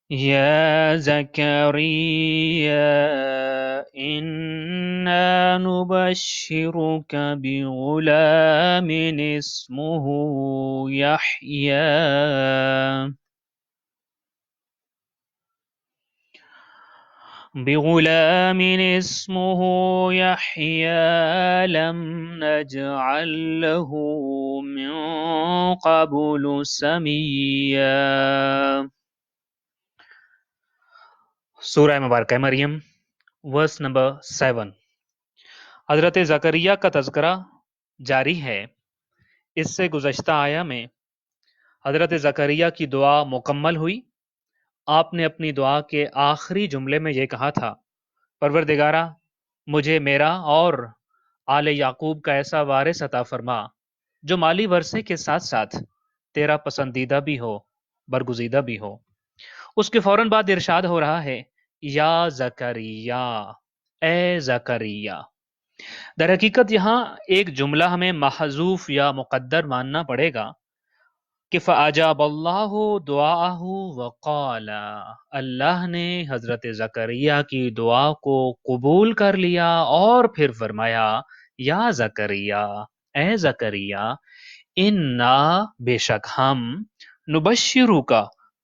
يا زكريا إنا نبشرك بغلام اسمه يحيى لم نجعل له من قبل سميا. سورہ مبارکہ مریم ورس نمبر 7. حضرت زکریا کا تذکرہ جاری ہے. اس سے گزشتہ آیا میں حضرت زکریا کی دعا مکمل ہوئی. آپ نے اپنی دعا کے آخری جملے میں یہ کہا تھا، پروردگارا مجھے میرا اور آل یعقوب کا ایسا وارث عطا فرما جو مالی ورثے کے ساتھ ساتھ تیرا پسندیدہ بھی ہو، برگزیدہ بھی ہو. اس کے فوراً بعد ارشاد ہو رہا ہے یا زکریا، اے زکریا. در حقیقت یہاں ایک جملہ ہمیں محذوف یا مقدر ماننا پڑے گا کہ فَأَجَابَ اللَّهُ دُعَاءَهُ وَقَالَ، اللہ نے حضرت زکریا کی دعا کو قبول کر لیا اور پھر فرمایا یا زکریا، اے زکریا، انا بے شک ہم، نبشرک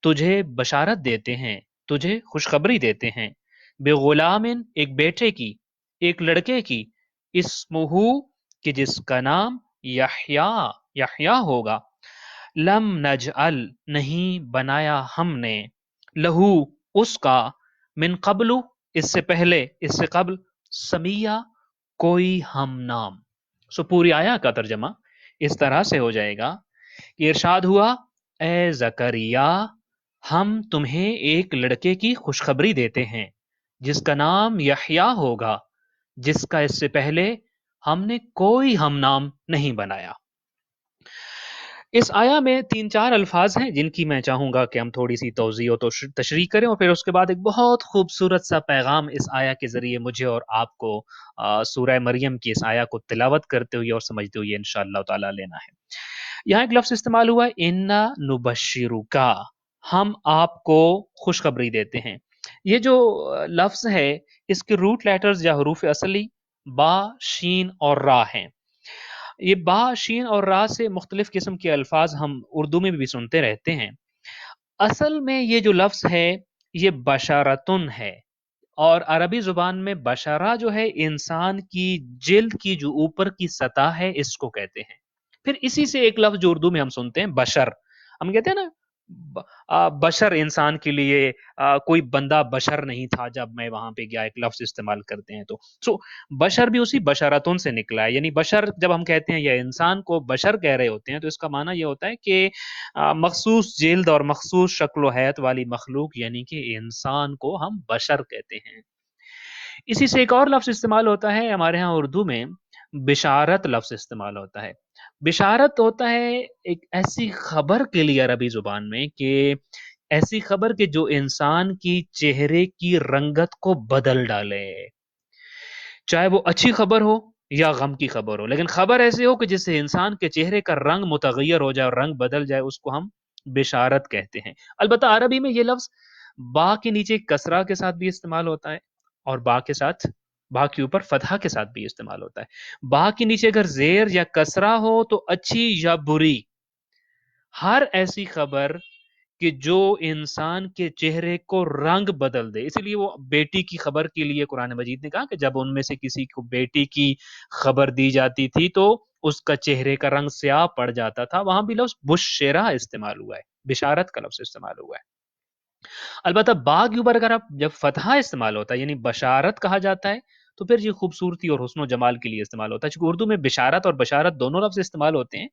تجھے بشارت دیتے ہیں، تجھے خوشخبری دیتے ہیں، بغلام ایک بیٹے کی، ایک لڑکے کی، اسمہ کہ جس کا نام یحییٰ ہوگا، لم نجعل نہیں بنایا ہم نے، لہو اس کا، من قبل اس سے پہلے، اس سے قبل، سمیہ کوئی ہم نام. سو پوری آیا کا ترجمہ اس طرح سے ہو جائے گا کہ ارشاد ہوا اے زکریا ہم تمہیں ایک لڑکے کی خوشخبری دیتے ہیں جس کا نام یحییٰ ہوگا، جس کا اس سے پہلے ہم نے کوئی ہم نام نہیں بنایا. اس آیا میں 3-4 الفاظ ہیں جن کی میں چاہوں گا کہ ہم تھوڑی سی توضیح و تشریح کریں، اور پھر اس کے بعد ایک بہت خوبصورت سا پیغام اس آیا کے ذریعے مجھے اور آپ کو سورہ مریم کی اس آیا کو تلاوت کرتے ہوئے اور سمجھتے ہوئے انشاءاللہ تعالی لینا ہے. یہاں ایک لفظ استعمال ہوا ہے انا نبشرکا، ہم آپ کو خوشخبری دیتے ہیں. یہ جو لفظ ہے اس کے روٹ لیٹرز یا حروف اصلی با، شین اور را ہیں. یہ با، شین اور را سے مختلف قسم کے الفاظ ہم اردو میں بھی سنتے رہتے ہیں. اصل میں یہ جو لفظ ہے یہ بشارتن ہے، اور عربی زبان میں بشرہ جو ہے انسان کی جلد کی جو اوپر کی سطح ہے اس کو کہتے ہیں. پھر اسی سے ایک لفظ جو اردو میں ہم سنتے ہیں بشر، ہم کہتے ہیں نا بشر انسان کے لیے کوئی بندہ بشر نہیں تھا جب میں وہاں پہ گیا، ایک لفظ استعمال کرتے ہیں. تو بشر بھی اسی بشارتون سے نکلا ہے. یعنی بشر جب ہم کہتے ہیں یا انسان کو بشر کہہ رہے ہوتے ہیں تو اس کا معنی یہ ہوتا ہے کہ مخصوص جلد اور مخصوص شکل و حیت والی مخلوق، یعنی کہ انسان کو ہم بشر کہتے ہیں. اسی سے ایک اور لفظ استعمال ہوتا ہے ہمارے ہاں اردو میں، بشارت لفظ استعمال ہوتا ہے. بشارت ہوتا ہے ایک ایسی خبر کے لیے عربی زبان میں کہ ایسی خبر کہ جو انسان کی چہرے کی رنگت کو بدل ڈالے، چاہے وہ اچھی خبر ہو یا غم کی خبر ہو، لیکن خبر ایسی ہو کہ جس سے انسان کے چہرے کا رنگ متغیر ہو جائے اور رنگ بدل جائے، اس کو ہم بشارت کہتے ہیں. البتہ عربی میں یہ لفظ با کے نیچے کسرہ کے ساتھ بھی استعمال ہوتا ہے اور با کے ساتھ، با کے اوپر فتحہ کے ساتھ بھی استعمال ہوتا ہے. با کے نیچے اگر زیر یا کسرہ ہو تو اچھی یا بری، ہر ایسی خبر کہ جو انسان کے چہرے کو رنگ بدل دے. اسی لیے وہ بیٹی کی خبر کے لیے قرآن مجید نے کہا کہ جب ان میں سے کسی کو بیٹی کی خبر دی جاتی تھی تو اس کا چہرے کا رنگ سیاہ پڑ جاتا تھا. وہاں بھی لفظ بشرہ استعمال ہوا ہے، بشارت کا لفظ استعمال ہوا ہے. البتہ با کے اوپر اگر آپ جب فتحہ استعمال ہوتا ہے یعنی بشارت کہا جاتا ہے تو پھر یہ خوبصورتی اور حسن و جمال کے لیے استعمال ہوتا ہے. چونکہ اردو میں بشارت اور بشارت دونوں لفظ استعمال ہوتے ہیں.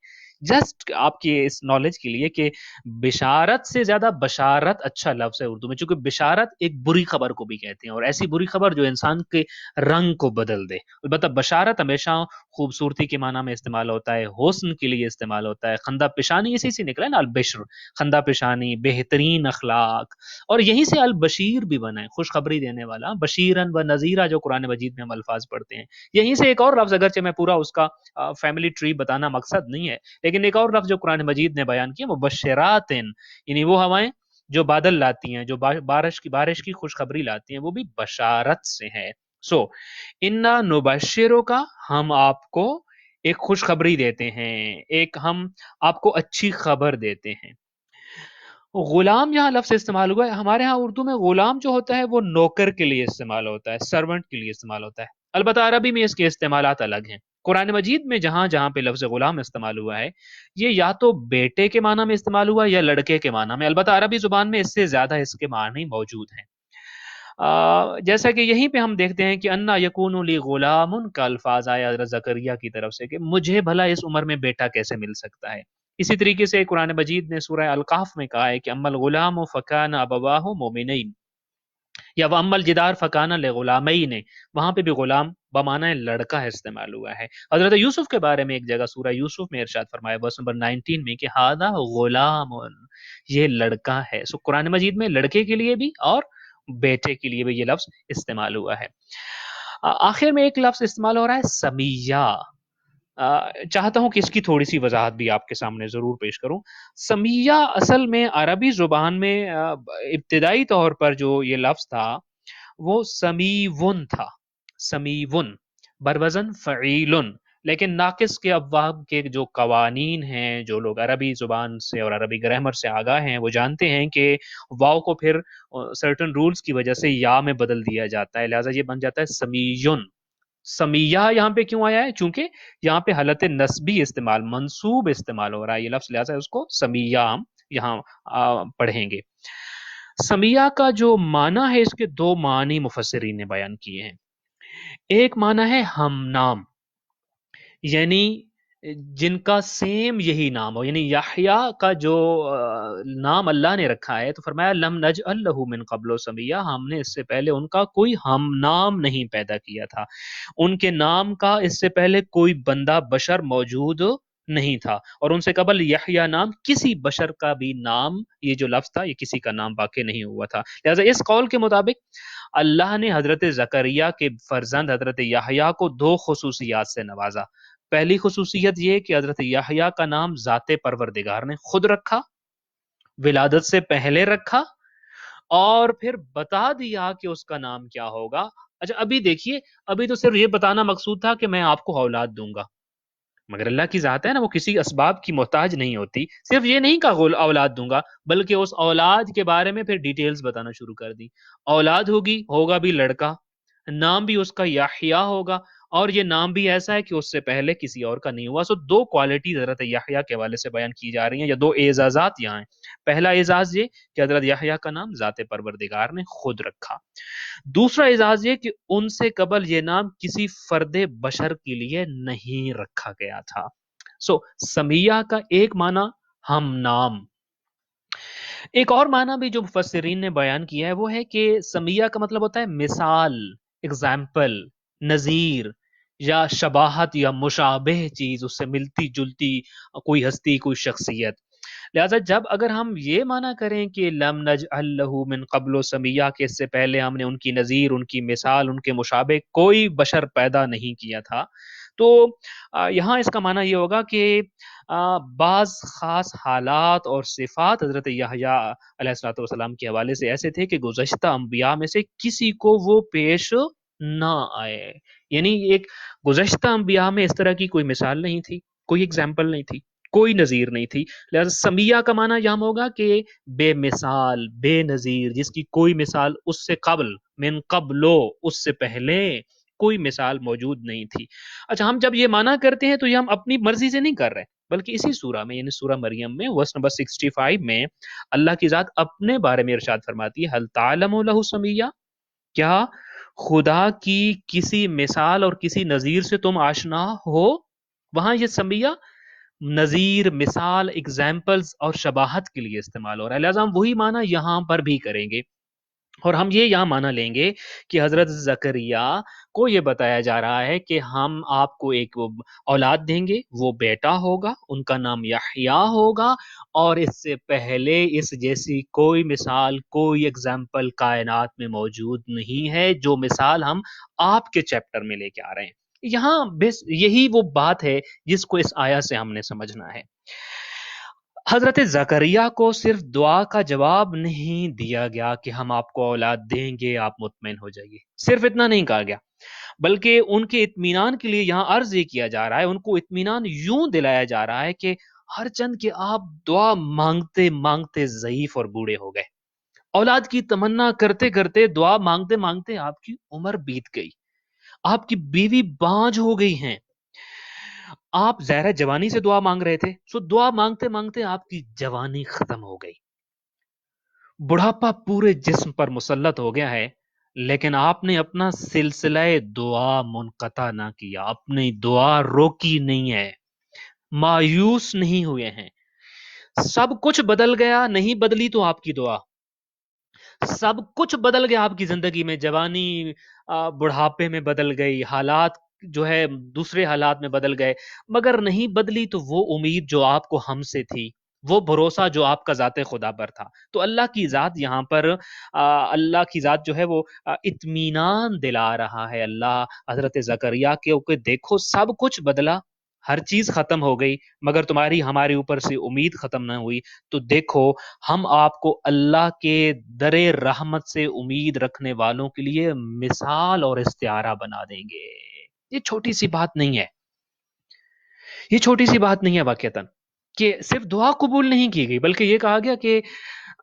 جسٹ آپ کی اس نالج کے لیے کہ بشارت سے زیادہ بشارت اچھا لفظ ہے اردو میں، چونکہ بشارت ایک بری خبر کو بھی کہتے ہیں، اور ایسی بری خبر جو انسان کے رنگ کو بدل دے۔ البتہ بشارت ہمیشہ خوبصورتی کے معنی میں استعمال ہوتا ہے، حسن کے لیے استعمال ہوتا ہے، خندہ پیشانی اسی سے نکلا ہے نا، البشر، خندہ پیشانی، بہترین اخلاق، اور یہیں سے البشیر بھی بنا ہے، خوشخبری دینے والا، بشیرن و نذیرہ جو قرآن مجید میں ہم الفاظ پڑھتے ہیں۔ یہیں سے ایک اور لفظ، اگرچہ میں پورا اس کا فیملی ٹری بتانا مقصد نہیں ہے، لیکن ایک اور لفظ جو قرآن مجید نے بیان کیا وہ مبشرات، یعنی وہ ہوائیں جو بادل لاتی ہیں، جو بارش کی خوشخبری لاتی ہیں، وہ بھی بشارت سے ہے۔ سو انا نبشروں کا، ہم آپ کو ایک خوشخبری دیتے ہیں، ایک ہم آپ کو اچھی خبر دیتے ہیں۔ غلام یہاں لفظ استعمال ہوا ہے، ہمارے ہاں اردو میں غلام جو ہوتا ہے وہ نوکر کے لیے استعمال ہوتا ہے، سرونٹ کے لیے استعمال ہوتا ہے، البتہ عربی میں اس کے استعمالات الگ ہیں۔ قرآن مجید میں جہاں جہاں پہ لفظ غلام استعمال ہوا ہے، یہ یا تو بیٹے کے معنی میں استعمال ہوا یا لڑکے کے معنی میں، البتہ عربی زبان میں اس سے زیادہ اس کے معنی موجود ہیں۔ جیسا کہ یہیں پہ ہم دیکھتے ہیں کہ انا یکون لی غلام کا الفاظ آیا حضرت زکریہ کی طرف سے کہ مجھے بھلا اس عمر میں بیٹا کیسے مل سکتا ہے۔ اسی طریقے سے قرآن مجید نے سورہ القاف میں کہا ہے کہ اما الغلام فکان ابواہ مومنین، یا واما الجدار فکان لغلامین، وہاں پہ بھی غلام بمعنی لڑکا ہے استعمال ہوا ہے۔ حضرت یوسف کے بارے میں ایک جگہ سورہ یوسف میں ارشاد فرمایا ورس نمبر 19 میں کہ ہذا غلام، یہ لڑکا ہے۔ سو قرآن مجید میں لڑکے کے لیے بھی اور بیٹے کے لیے بھی یہ لفظ استعمال ہوا ہے۔ آخر میں ایک لفظ استعمال ہو رہا ہے سمیہ، چاہتا ہوں کہ اس کی تھوڑی سی وضاحت بھی آپ کے سامنے ضرور پیش کروں۔ سمیہ اصل میں عربی زبان میں ابتدائی طور پر جو یہ لفظ تھا وہ سمیون تھا، سمیون بروزن فعیلن، لیکن ناقص کے ابواب کے جو قوانین ہیں، جو لوگ عربی زبان سے اور عربی گرامر سے آگاہ ہیں وہ جانتے ہیں کہ واو کو پھر سرٹن رولز کی وجہ سے یا میں بدل دیا جاتا ہے، لہٰذا یہ بن جاتا ہے سمیون۔ سمیہ یہاں پہ کیوں آیا ہے؟ چونکہ یہاں پہ حالت نسبی استعمال، منصوب استعمال ہو رہا ہے یہ لفظ، لہٰذا اس کو سمیہ ہم یہاں پڑھیں گے۔ سمیہ کا جو معنی ہے، اس کے دو معنی مفسرین نے بیان کیے ہیں۔ ایک معنی ہے ہم نام، یعنی جن کا سیم یہی نام ہو، یعنی یحییٰ کا جو نام اللہ نے رکھا ہے، تو فرمایا لم نجعل لہ من قبل سمیہ، ہم نے اس سے پہلے ان کا کوئی ہم نام نہیں پیدا کیا تھا، ان کے نام کا اس سے پہلے کوئی بندہ بشر موجود نہیں تھا، اور ان سے قبل یحییٰ نام کسی بشر کا بھی نام، یہ جو لفظ تھا یہ کسی کا نام واقع نہیں ہوا تھا۔ لہٰذا اس قول کے مطابق اللہ نے حضرت زکریا کے فرزند حضرت یحییٰ کو دو خصوصیات سے نوازا۔ پہلی خصوصیت یہ کہ حضرت یحییٰ کا نام ذات پروردگار نے خود رکھا، ولادت سے پہلے رکھا، اور پھر بتا دیا کہ اس کا نام کیا ہوگا۔ اچھا ابھی دیکھیے، ابھی تو صرف یہ بتانا مقصود تھا کہ میں آپ کو اولاد دوں گا، مگر اللہ کی ذات ہے نا، وہ کسی اسباب کی محتاج نہیں ہوتی، صرف یہ نہیں کہا اولاد دوں گا، بلکہ اس اولاد کے بارے میں پھر ڈیٹیلز بتانا شروع کر دی۔ اولاد ہوگی، ہوگا بھی لڑکا، نام بھی اس کا یحییٰ ہوگا، اور یہ نام بھی ایسا ہے کہ اس سے پہلے کسی اور کا نہیں ہوا۔ سو دو کوالٹیز حضرت یحییٰ کے حوالے سے بیان کی جا رہی ہیں، یا دو اعزازات یہاں ہیں۔ پہلا اعزاز یہ کہ حضرت یحییٰ کا نام ذات پروردگار نے خود رکھا، دوسرا اعزاز یہ کہ ان سے قبل یہ نام کسی فرد بشر کے لیے نہیں رکھا گیا تھا۔ سو سمیہ کا ایک معنی ہم نام، ایک اور معنی بھی جو مفسرین نے بیان کیا ہے وہ ہے کہ سمیہ کا مطلب ہوتا ہے مثال، اگزامپل، نظیر، یا شباہت یا مشابہ چیز، اس سے ملتی جلتی کوئی ہستی، کوئی شخصیت۔ لہٰذا جب اگر ہم یہ معنی کریں کہ لم نجعل لہ من قبل سمیہ، کہ اس سے پہلے ہم نے ان کی نظیر، ان کی مثال، ان کے مشابہ کوئی بشر پیدا نہیں کیا تھا، تو یہاں اس کا معنی یہ ہوگا کہ بعض خاص حالات اور صفات حضرت یحییٰ علیہ الصلوۃ والسلام کے حوالے سے ایسے تھے کہ گزشتہ انبیاء میں سے کسی کو وہ پیش نہ آئے، یعنی ایک گزشتہ انبیاء میں اس طرح کی کوئی مثال نہیں تھی، کوئی ایگزامپل نہیں تھی، کوئی نظیر نہیں تھی۔ لہذا سمیہ کا معنی یہاں ہوگا کہ بے مثال، بے نظیر، جس کی کوئی مثال اس سے قبل، من قبلو، اس سے پہلے کوئی مثال موجود نہیں تھی۔ اچھا ہم جب یہ معنی کرتے ہیں تو یہ ہم اپنی مرضی سے نہیں کر رہے، بلکہ اسی سورہ میں، یعنی سورہ مریم میں ورس نمبر 65 میں اللہ کی ذات اپنے بارے میں ارشاد فرماتی ہے، حل تعلم لہ سمیہ، کیا خدا کی کسی مثال اور کسی نظیر سے تم آشنا ہو؟ وہاں یہ سمیہ نظیر، مثال، اگزامپلز اور شباہت کے لیے استعمال ہو رہا ہے، لہٰذا ہم وہی معنی یہاں پر بھی کریں گے اور ہم یہ یہاں معنی لیں گے کہ حضرت زکریا کو یہ بتایا جا رہا ہے کہ ہم آپ کو ایک اولاد دیں گے، وہ بیٹا ہوگا، ان کا نام یحییٰ ہوگا، اور اس سے پہلے اس جیسی کوئی مثال، کوئی اگزامپل کائنات میں موجود نہیں ہے جو مثال ہم آپ کے چیپٹر میں لے کے آ رہے ہیں۔ یہاں بس یہی وہ بات ہے جس کو اس آیا سے ہم نے سمجھنا ہے۔ حضرت زکریا کو صرف دعا کا جواب نہیں دیا گیا کہ ہم آپ کو اولاد دیں گے، آپ مطمئن ہو جائیے، صرف اتنا نہیں کہا گیا، بلکہ ان کے اطمینان کے لیے یہاں عرض یہ کیا جا رہا ہے، ان کو اطمینان یوں دلایا جا رہا ہے کہ ہر چند کہ آپ دعا مانگتے مانگتے ضعیف اور بوڑھے ہو گئے، اولاد کی تمنا کرتے کرتے، دعا مانگتے مانگتے آپ کی عمر بیت گئی، آپ کی بیوی بانجھ ہو گئی ہیں، آپ ظاہر جوانی سے دعا مانگ رہے تھے، سو دعا مانگتے مانگتے آپ کی جوانی ختم ہو گئی، بڑھاپا پورے جسم پر مسلط ہو گیا ہے، لیکن آپ نے اپنا سلسلہ دعا منقطع نہ کیا، اپنی دعا روکی نہیں ہے، مایوس نہیں ہوئے ہیں۔ سب کچھ بدل گیا، نہیں بدلی تو آپ کی دعا، سب کچھ بدل گیا آپ کی زندگی میں، جوانی بڑھاپے میں بدل گئی، حالات جو ہے دوسرے حالات میں بدل گئے، مگر نہیں بدلی تو وہ امید جو آپ کو ہم سے تھی، وہ بھروسہ جو آپ کا ذات خدا پر تھا۔ تو اللہ کی ذات یہاں پر اللہ کی ذات جو ہے وہ اطمینان دلا رہا ہے اللہ حضرت زکریا کے کہ دیکھو سب کچھ بدلا، ہر چیز ختم ہو گئی، مگر تمہاری ہمارے اوپر سے امید ختم نہ ہوئی، تو دیکھو ہم آپ کو اللہ کے در رحمت سے امید رکھنے والوں کے لیے مثال اور استعارہ بنا دیں گے۔ یہ چھوٹی سی بات نہیں ہے، یہ چھوٹی سی بات نہیں ہے واقعتاً کہ صرف دعا قبول نہیں کی گئی، بلکہ یہ کہا گیا کہ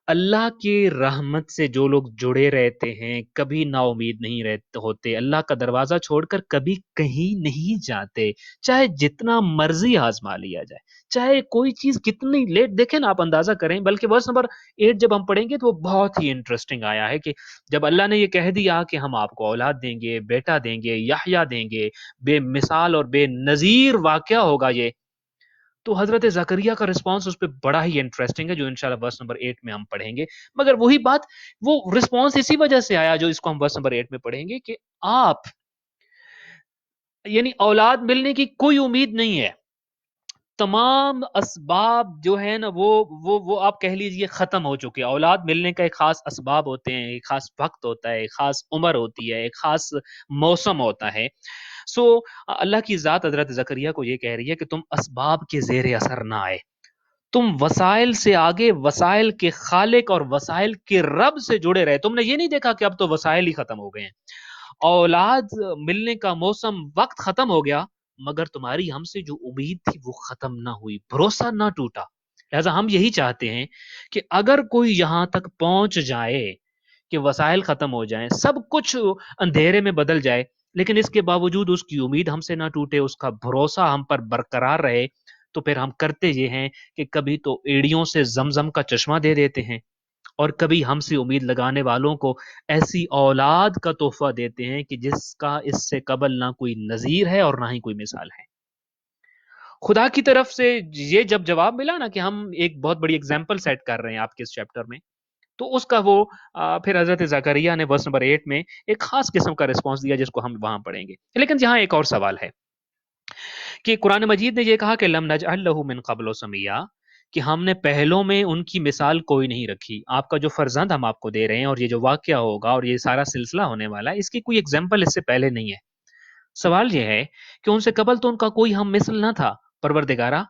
اللہ کی رحمت سے جو لوگ جڑے رہتے ہیں کبھی نا امید نہیں رہتے ہوتے، اللہ کا دروازہ چھوڑ کر کبھی کہیں نہیں جاتے، چاہے جتنا مرضی آزما لیا جائے، چاہے کوئی چیز کتنی لیٹ، دیکھیں نا آپ اندازہ کریں، بلکہ ورس نمبر 8 جب ہم پڑھیں گے تو وہ بہت ہی انٹرسٹنگ آیا ہے کہ جب اللہ نے یہ کہہ دیا کہ ہم آپ کو اولاد دیں گے، بیٹا دیں گے، یحییٰ دیں گے، بے مثال اور بے نظیر واقعہ ہوگا یہ، تو حضرت زکریا کا رسپانس اس پہ بڑا ہی انٹرسٹنگ ہے جو انشاءاللہ ورس نمبر 8 میں ہم پڑھیں گے، مگر وہی بات، وہ رسپانس اسی وجہ سے آیا جو اس کو ہم ورس نمبر 8 میں پڑھیں گے کہ آپ یعنی اولاد ملنے کی کوئی امید نہیں ہے، تمام اسباب جو ہے نا وہ آپ کہہ لیجئے ختم ہو چکے، اولاد ملنے کا ایک خاص اسباب ہوتے ہیں، ایک خاص وقت ہوتا ہے، ایک خاص عمر ہوتی ہے، ایک خاص موسم ہوتا ہے، سو اللہ کی ذات حضرت زکریا کو یہ کہہ رہی ہے کہ تم اسباب کے زیر اثر نہ آئے، تم وسائل سے آگے وسائل کے خالق اور وسائل کے رب سے جڑے رہے، تم نے یہ نہیں دیکھا کہ اب تو وسائل ہی ختم ہو گئے ہیں، اولاد ملنے کا موسم وقت ختم ہو گیا، مگر تمہاری ہم سے جو امید تھی وہ ختم نہ ہوئی، بھروسہ نہ ٹوٹا، لہذا ہم یہی چاہتے ہیں کہ اگر کوئی یہاں تک پہنچ جائے کہ وسائل ختم ہو جائیں، سب کچھ اندھیرے میں بدل جائے، لیکن اس کے باوجود اس کی امید ہم سے نہ ٹوٹے، اس کا بھروسہ ہم پر برقرار رہے، تو پھر ہم کرتے یہ ہیں کہ کبھی تو ایڑیوں سے زمزم کا چشمہ دے دیتے ہیں، اور کبھی ہم سے امید لگانے والوں کو ایسی اولاد کا تحفہ دیتے ہیں کہ جس کا اس سے قبل نہ کوئی نظیر ہے اور نہ ہی کوئی مثال ہے۔ خدا کی طرف سے یہ جب جواب ملا نا کہ ہم ایک بہت بڑی اگزامپل سیٹ کر رہے ہیں آپ کے اس چیپٹر میں، تو اس کا وہ پھر حضرت زکریا نے ورس نمبر 8 میں ایک خاص قسم کا رسپانس دیا جس کو ہم وہاں پڑھیں گے، لیکن یہاں ایک اور سوال ہے کہ قرآن مجید نے یہ کہا کہ لم نجعل له من قبل سمیا، کہ ہم نے پہلوں میں ان کی مثال کوئی نہیں رکھی، آپ کا جو فرزند ہم آپ کو دے رہے ہیں اور یہ جو واقعہ ہوگا اور یہ سارا سلسلہ ہونے والا ہے، اس کی کوئی اگزامپل اس سے پہلے نہیں ہے۔ سوال یہ ہے کہ ان سے قبل تو ان کا کوئی ہم مثل نہ تھا، پروردگارا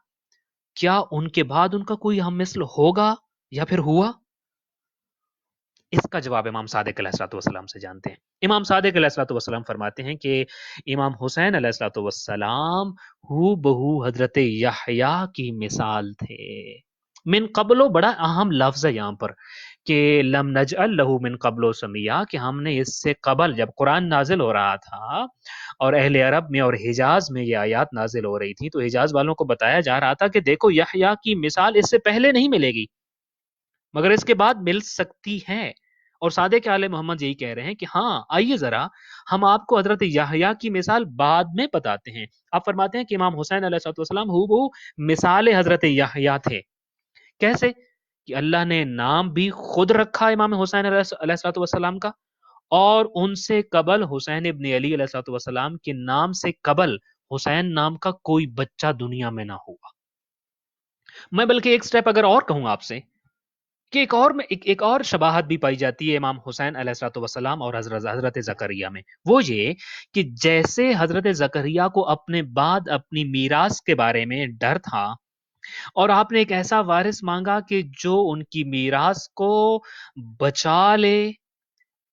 کیا ان کے بعد ان کا کوئی ہم مثل ہوگا یا پھر ہوا؟ اس کا جواب امام صادق علیہ الصلوۃ والسلام سے جانتے ہیں۔ امام صادق علیہ الصلوۃ والسلام فرماتے ہیں کہ امام حسین علیہ الصلوۃ والسلام ہو بہو حضرت یحییٰ کی مثال تھے۔ من قبل بڑا اہم لفظ ہے یہاں پر کہ لم نجعل له من قبل سمیا، کہ ہم نے اس سے قبل جب قرآن نازل ہو رہا تھا اور اہل عرب میں اور حجاز میں یہ آیات نازل ہو رہی تھی، تو حجاز والوں کو بتایا جا رہا تھا کہ دیکھو یحییٰ کی مثال اس سے پہلے نہیں ملے گی، مگر اس کے بعد مل سکتی ہے، اور صادق آل محمد یہی کہہ رہے ہیں کہ ہاں آئیے ذرا ہم آپ کو حضرت یحییٰ کی مثال بعد میں بتاتے ہیں. آپ فرماتے ہیں کہ امام حسین علیہ السلام ہو مثال حضرت یحییٰ تھے. کیسے؟ کہ اللہ نے نام بھی خود رکھا امام حسین علیہ السلام کا، اور ان سے قبل حسین ابن علی علیہ السلام کے نام سے قبل حسین نام کا کوئی بچہ دنیا میں نہ ہوا. میں بلکہ ایک سٹیپ اگر اور کہوں آپ سے کہ ایک اور شباہت بھی پائی جاتی ہے امام حسین علیہ السلام اور حضرت زکریا میں. وہ یہ کہ جیسے حضرت زکریا کو اپنے بعد اپنی میراث کے بارے میں ڈر تھا اور آپ نے ایک ایسا وارث مانگا کہ جو ان کی میراث کو بچا لے.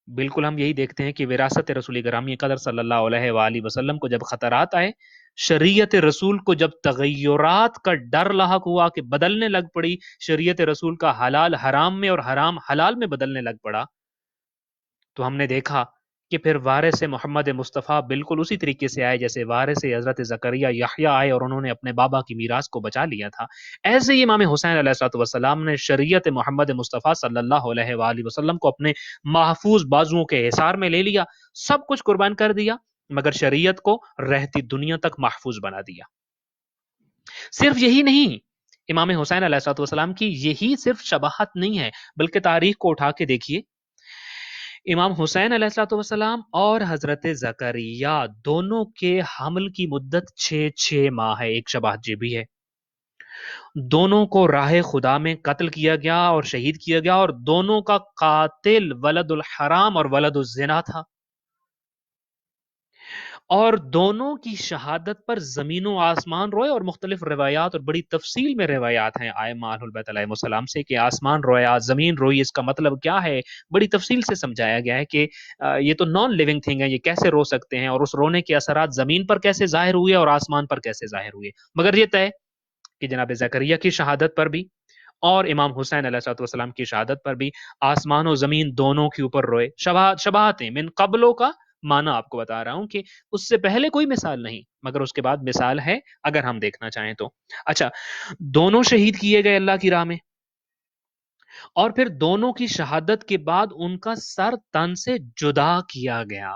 بالکل ہم یہی دیکھتے ہیں کہ وراثت رسول گرامی قدر صلی اللہ علیہ وآلہ وسلم کو جب خطرات آئے، شریعت رسول کو جب تغیرات کا ڈر لاحق ہوا کہ بدلنے لگ پڑی، شریعت رسول کا حلال حرام میں اور حرام حلال میں بدلنے لگ پڑا، تو ہم نے دیکھا کہ پھر وارث محمد مصطفیٰ بالکل اسی طریقے سے آئے جیسے وارث حضرت زکریا یحییٰ آئے اور انہوں نے اپنے بابا کی میراث کو بچا لیا تھا. ایسے ہی امام حسین علیہ السلام نے شریعت محمد مصطفیٰ صلی اللہ علیہ وآلہ وسلم کو اپنے محفوظ بازوؤں کے حصار میں لے لیا، سب کچھ قربان کر دیا، مگر شریعت کو رہتی دنیا تک محفوظ بنا دیا. صرف یہی نہیں، امام حسین علیہ السلام کی یہی صرف شباہت نہیں ہے، بلکہ تاریخ کو اٹھا کے دیکھیے. امام حسین علیہ السلام اور حضرت زکریا دونوں کے حمل کی مدت 6 ماہ ہے. ایک شباہت یہ بھی ہے، دونوں کو راہ خدا میں قتل کیا گیا اور شہید کیا گیا، اور دونوں کا قاتل ولد الحرام اور ولد الزنا تھا، اور دونوں کی شہادت پر زمین و آسمان روئے. اور مختلف روایات اور بڑی تفصیل میں روایات ہیں ائمہ اہل البیت علیہ السلام سے کہ آسمان رویا، زمین روئی، اس کا مطلب کیا ہے. بڑی تفصیل سے سمجھایا گیا ہے کہ یہ تو نان لیونگ تھنگ ہے، یہ کیسے رو سکتے ہیں، اور اس رونے کے اثرات زمین پر کیسے ظاہر ہوئے اور آسمان پر کیسے ظاہر ہوئے. مگر یہ طے کہ جناب زکریا کی شہادت پر بھی اور امام حسین علیہ السلام کی شہادت پر بھی آسمان و زمین دونوں کے اوپر روئے. شباہتیں من قبلوں کا معنی آپ کو بتا رہا ہوں کہ اس سے پہلے کوئی مثال نہیں، مگر اس کے بعد مثال ہے اگر ہم دیکھنا چاہیں تو. اچھا، دونوں شہید کیے گئے اللہ کی راہ میں، اور پھر دونوں کی شہادت کے بعد ان کا سر تن سے جدا کیا گیا.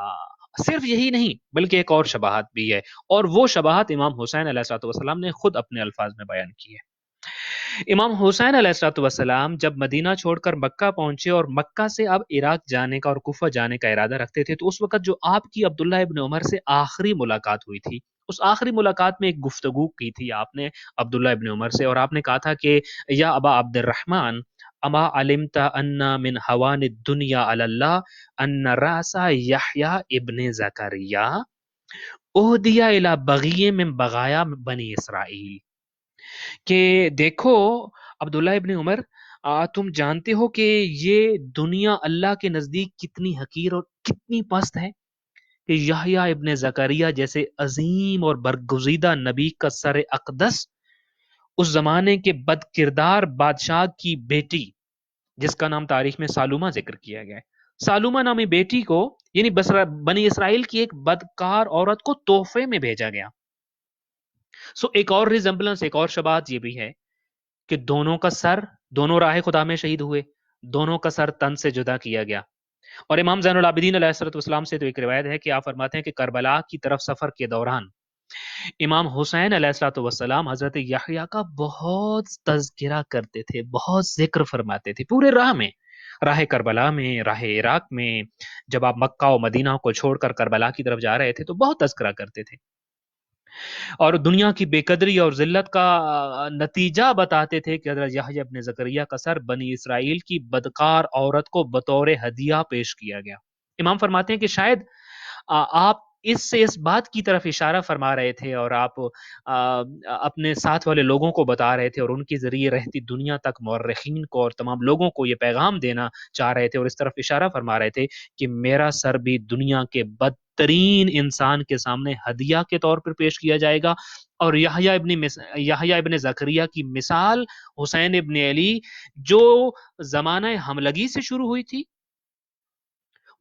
صرف یہی نہیں بلکہ ایک اور شباہت بھی ہے، اور وہ شباہت امام حسین علیہ السلام نے خود اپنے الفاظ میں بیان کی ہے. امام حسین علیہ السلام جب مدینہ چھوڑ کر مکہ پہنچے اور مکہ سے اب عراق جانے کا اور کوفہ جانے کا ارادہ رکھتے تھے، تو اس وقت جو آپ کی عبداللہ ابن عمر سے آخری ملاقات ہوئی تھی، اس آخری ملاقات میں ایک گفتگو کی تھی آپ نے عبداللہ ابن عمر سے، اور آپ نے کہا تھا کہ یا ابا عبد الرحمن اما علمت ان من حوان الدنیا علی اللہ ان راس یحییٰ ابن زکریا اہدی الی بغی من بغایا بنی اسرائیل. کہ دیکھو عبداللہ ابن عمر، تم جانتے ہو کہ یہ دنیا اللہ کے نزدیک کتنی حقیر اور کتنی پست ہے کہ یحییٰ ابن زکریا جیسے عظیم اور برگزیدہ نبی کا سر اقدس اس زمانے کے بد کردار بادشاہ کی بیٹی، جس کا نام تاریخ میں سالومہ ذکر کیا گیا ہے، سالومہ نامی بیٹی کو یعنی بنی اسرائیل کی ایک بدکار عورت کو تحفے میں بھیجا گیا. سو ایک اور ریزمبلنس، ایک اور شباہت یہ بھی ہے کہ دونوں کا سر دونوں راہ خدا میں شہید ہوئے، دونوں کا سر تن سے جدا کیا گیا. اور امام زین العابدین علیہ السلام سے تو ایک روایت ہے کہ آپ فرماتے ہیں کہ کربلا کی طرف سفر کے دوران امام حسین علیہ السلام حضرت یحییٰ کا بہت تذکرہ کرتے تھے، بہت ذکر فرماتے تھے پورے راہ میں، راہ کربلا میں، راہ عراق میں. جب آپ مکہ و مدینہ کو چھوڑ کر کربلا کی طرف جا رہے تھے تو بہت تذکرہ کرتے تھے، اور دنیا کی بے قدری اور ذلت کا نتیجہ بتاتے تھے کہ حضرت یحییٰ ابن زکریا کا سر بنی اسرائیل کی بدکار عورت کو بطور ہدیہ پیش کیا گیا. امام فرماتے ہیں کہ شاید آپ اس بات کی طرف اشارہ فرما رہے تھے اور آپ اپنے ساتھ والے لوگوں کو بتا رہے تھے اور ان کے ذریعے رہتی دنیا تک مورخین کو اور تمام لوگوں کو یہ پیغام دینا چاہ رہے تھے اور اس طرف اشارہ فرما رہے تھے کہ میرا سر بھی دنیا کے بدترین انسان کے سامنے ہدیہ کے طور پر پیش کیا جائے گا. اور یحییٰ ابن زکریا کی مثال حسین ابن علی جو زمانہ حملگی سے شروع ہوئی تھی،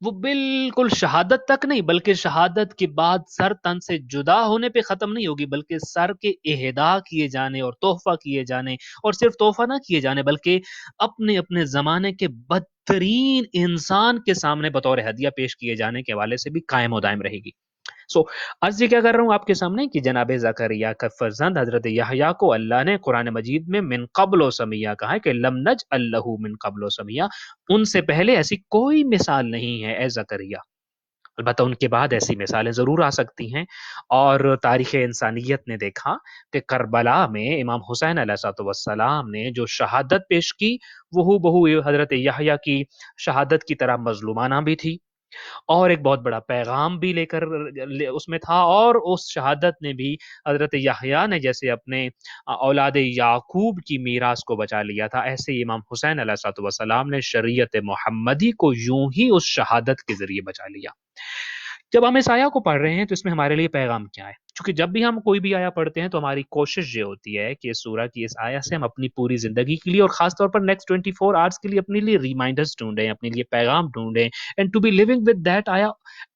وہ بالکل شہادت تک نہیں، بلکہ شہادت کے بعد سر تن سے جدا ہونے پہ ختم نہیں ہوگی، بلکہ سر کے اہدا کیے جانے اور تحفہ کیے جانے، اور صرف تحفہ نہ کیے جانے بلکہ اپنے اپنے زمانے کے بدترین انسان کے سامنے بطور ہدیہ پیش کیے جانے کے حوالے سے بھی قائم و دائم رہے گی۔ عرض یہ کیا کر رہا ہوں آپ کے سامنے کہ جناب زکریا کا فرزند حضرت یحییٰ کو اللہ نے قرآن مجید میں من قبل و سمیہ کہا ہے کہ لم نجعل لہ من قبل و سمیہ، ان سے پہلے ایسی کوئی مثال نہیں ہے اے زکریا۔ البتہ ان کے بعد ایسی مثالیں ضرور آ سکتی ہیں، اور تاریخ انسانیت نے دیکھا کہ کربلا میں امام حسین علیہ الصلوۃ والسلام نے جو شہادت پیش کی وہ بہو حضرت یحییٰ کی شہادت کی طرح مظلومانہ بھی تھی، اور ایک بہت بڑا پیغام بھی اس میں تھا، اور اس شہادت نے بھی حضرت یحییٰ نے جیسے اپنے اولاد یعقوب کی میراث کو بچا لیا تھا، ایسے ہی امام حسین علیہ الصلوۃ والسلام نے شریعت محمدی کو یوں ہی اس شہادت کے ذریعے بچا لیا۔ جب ہم اس آیا کو پڑھ رہے ہیں تو اس میں ہمارے لیے پیغام کیا ہے؟ کیونکہ جب بھی ہم کوئی بھی آیا پڑھتے ہیں تو ہماری کوشش یہ ہوتی ہے کہ اس سورہ کی اس آیا سے ہم اپنی پوری زندگی کے لیے اور خاص طور پر نیکسٹ 24 آورس کے لیے اپنے لیے ریمائنڈرز ڈھونڈیں، اپنے لیے پیغام ڈھونڈیں، and to be living with that آیا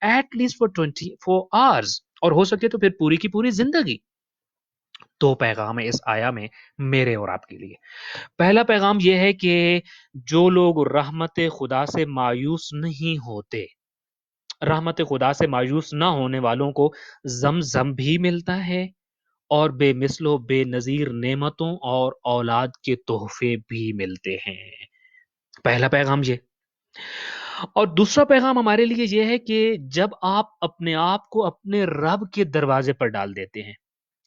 ایٹ لیسٹ فار 24 آورس، اور ہو سکے تو پھر پوری کی پوری زندگی۔ دو پیغام ہے اس آیا میں میرے اور آپ کے لیے۔ پہلا پیغام یہ ہے کہ جو لوگ رحمت خدا سے مایوس نہیں ہوتے، رحمت خدا سے مایوس نہ ہونے والوں کو زمزم بھی ملتا ہے، اور بے مثل و بے نظیر نعمتوں اور اولاد کے تحفے بھی ملتے ہیں۔ پہلا پیغام یہ، اور دوسرا پیغام ہمارے لیے یہ ہے کہ جب آپ اپنے آپ کو اپنے رب کے دروازے پر ڈال دیتے ہیں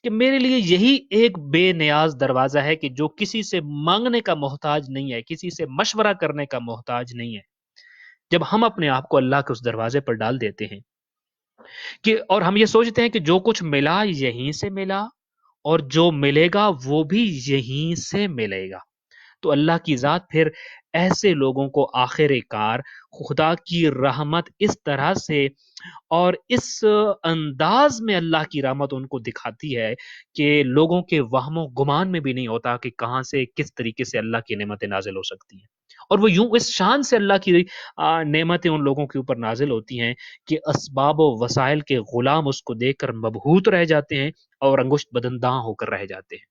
کہ میرے لیے یہی ایک بے نیاز دروازہ ہے کہ جو کسی سے مانگنے کا محتاج نہیں ہے، کسی سے مشورہ کرنے کا محتاج نہیں ہے، جب ہم اپنے آپ کو اللہ کے اس دروازے پر ڈال دیتے ہیں کہ اور ہم یہ سوچتے ہیں کہ جو کچھ ملا یہیں سے ملا، اور جو ملے گا وہ بھی یہیں سے ملے گا، تو اللہ کی ذات پھر ایسے لوگوں کو آخر کار خدا کی رحمت اس طرح سے اور اس انداز میں اللہ کی رحمت ان کو دکھاتی ہے کہ لوگوں کے وہم و گمان میں بھی نہیں ہوتا کہ کہاں سے کس طریقے سے اللہ کی نعمتیں نازل ہو سکتی ہیں، اور وہ یوں اس شان سے اللہ کی نعمتیں ان لوگوں کے اوپر نازل ہوتی ہیں کہ اسباب و وسائل کے غلام اس کو دیکھ کر مبہوت رہ جاتے ہیں اور انگشت بدنداں ہو کر رہ جاتے ہیں۔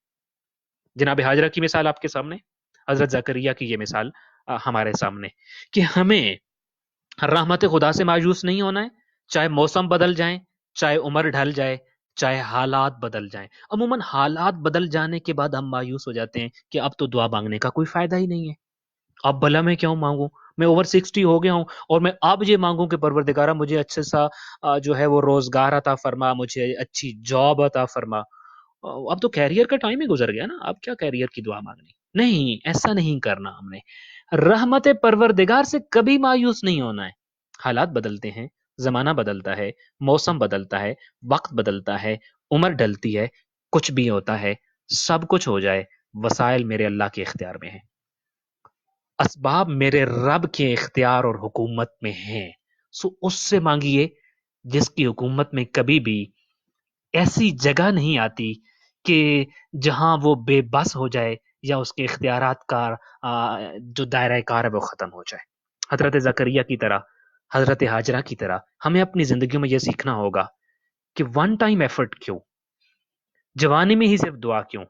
جناب ہاجرہ کی مثال آپ کے سامنے، حضرت زکریا کی یہ مثال ہمارے سامنے کہ ہمیں رحمت خدا سے مایوس نہیں ہونا ہے، چاہے موسم بدل جائیں، چاہے عمر ڈھل جائے، چاہے حالات بدل جائیں۔ عموماً حالات بدل جانے کے بعد ہم مایوس ہو جاتے ہیں کہ اب تو دعا مانگنے کا کوئی فائدہ ہی نہیں ہے، اب بھلا میں کیوں مانگوں، میں اوور 60 ہو گیا ہوں اور میں اب یہ مانگوں کہ پروردگارہ مجھے اچھے سا جو ہے وہ روزگار عطا فرما، مجھے اچھی جاب عطا فرما۔ اب تو کیریئر کا ٹائم ہی گزر گیا نا، اب کیا کیریئر کی دعا مانگنی؟ نہیں، ایسا نہیں کرنا ہم نے۔ رحمت پروردگار سے کبھی مایوس نہیں ہونا ہے۔ حالات بدلتے ہیں، زمانہ بدلتا ہے، موسم بدلتا ہے، وقت بدلتا ہے، عمر ڈلتی ہے، کچھ بھی ہوتا ہے، سب کچھ ہو جائے، وسائل میرے اللہ کے اختیار میں ہیں، اسباب میرے رب کے اختیار اور حکومت میں ہیں، سو اس سے مانگیے جس کی حکومت میں کبھی بھی ایسی جگہ نہیں آتی کہ جہاں وہ بے بس ہو جائے یا اس کے اختیارات کا جو دائرہ کار ہے وہ ختم ہو جائے۔ حضرت زکریا کی طرح، حضرت ہاجرہ کی طرح ہمیں اپنی زندگیوں میں یہ سیکھنا ہوگا کہ ون ٹائم ایفرٹ کیوں، جوانی میں ہی صرف دعا کیوں،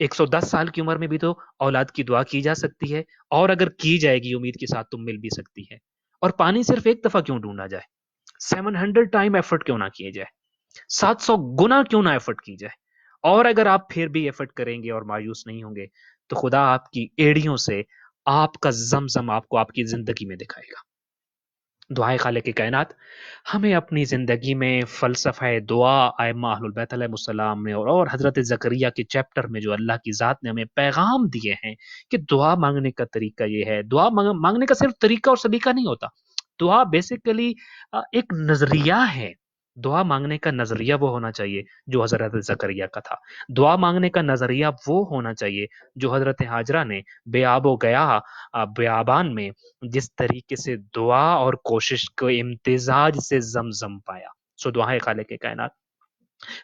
110 سال کی عمر میں بھی تو اولاد کی دعا کی جا سکتی ہے، اور اگر کی جائے گی امید کے ساتھ تو مل بھی سکتی ہے۔ اور پانی صرف ایک دفعہ کیوں ڈھونڈا جائے، 700 ٹائم ایفرٹ کیوں نہ کیے جائے، 700 گنا کیوں نہ ایفرٹ کی جائے، اور اگر آپ پھر بھی ایفرٹ کریں گے اور مایوس نہیں ہوں گے تو خدا آپ کی ایڑیوں سے آپ کا زمزم آپ کو آپ کی زندگی میں دکھائے گا۔ دعائے خالق کائنات ہمیں اپنی زندگی میں فلسفہ دعا ائمہ اہل البیت علیہ السلام نے اور حضرت زکریا کے چیپٹر میں جو اللہ کی ذات نے ہمیں پیغام دیے ہیں کہ دعا مانگنے کا طریقہ یہ ہے۔ دعا مانگنے کا صرف طریقہ اور سلیقہ نہیں ہوتا، دعا بیسیکلی ایک نظریہ ہے۔ دعا مانگنے کا نظریہ وہ ہونا چاہیے جو حضرت زکریا کا تھا، دعا مانگنے کا نظریہ وہ ہونا چاہیے جو حضرت ہاجرہ نے بے آب و گیا بیابان میں جس طریقے سے دعا اور کوشش کو امتزاج سے زمزم پایا۔ سو دعائے خالق کائنات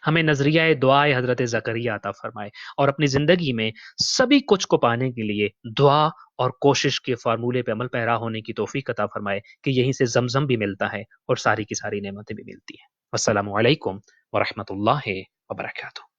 ہمیں نظریہ دعائے حضرت زکریہ عطا فرمائے اور اپنی زندگی میں سبھی کچھ کو پانے کے لیے دعا اور کوشش کے فارمولے پہ عمل پیرا ہونے کی توفیق عطا فرمائے کہ یہیں سے زمزم بھی ملتا ہے اور ساری کی ساری نعمتیں بھی ملتی ہیں۔ السلام علیکم ورحمۃ اللہ وبرکاتہ۔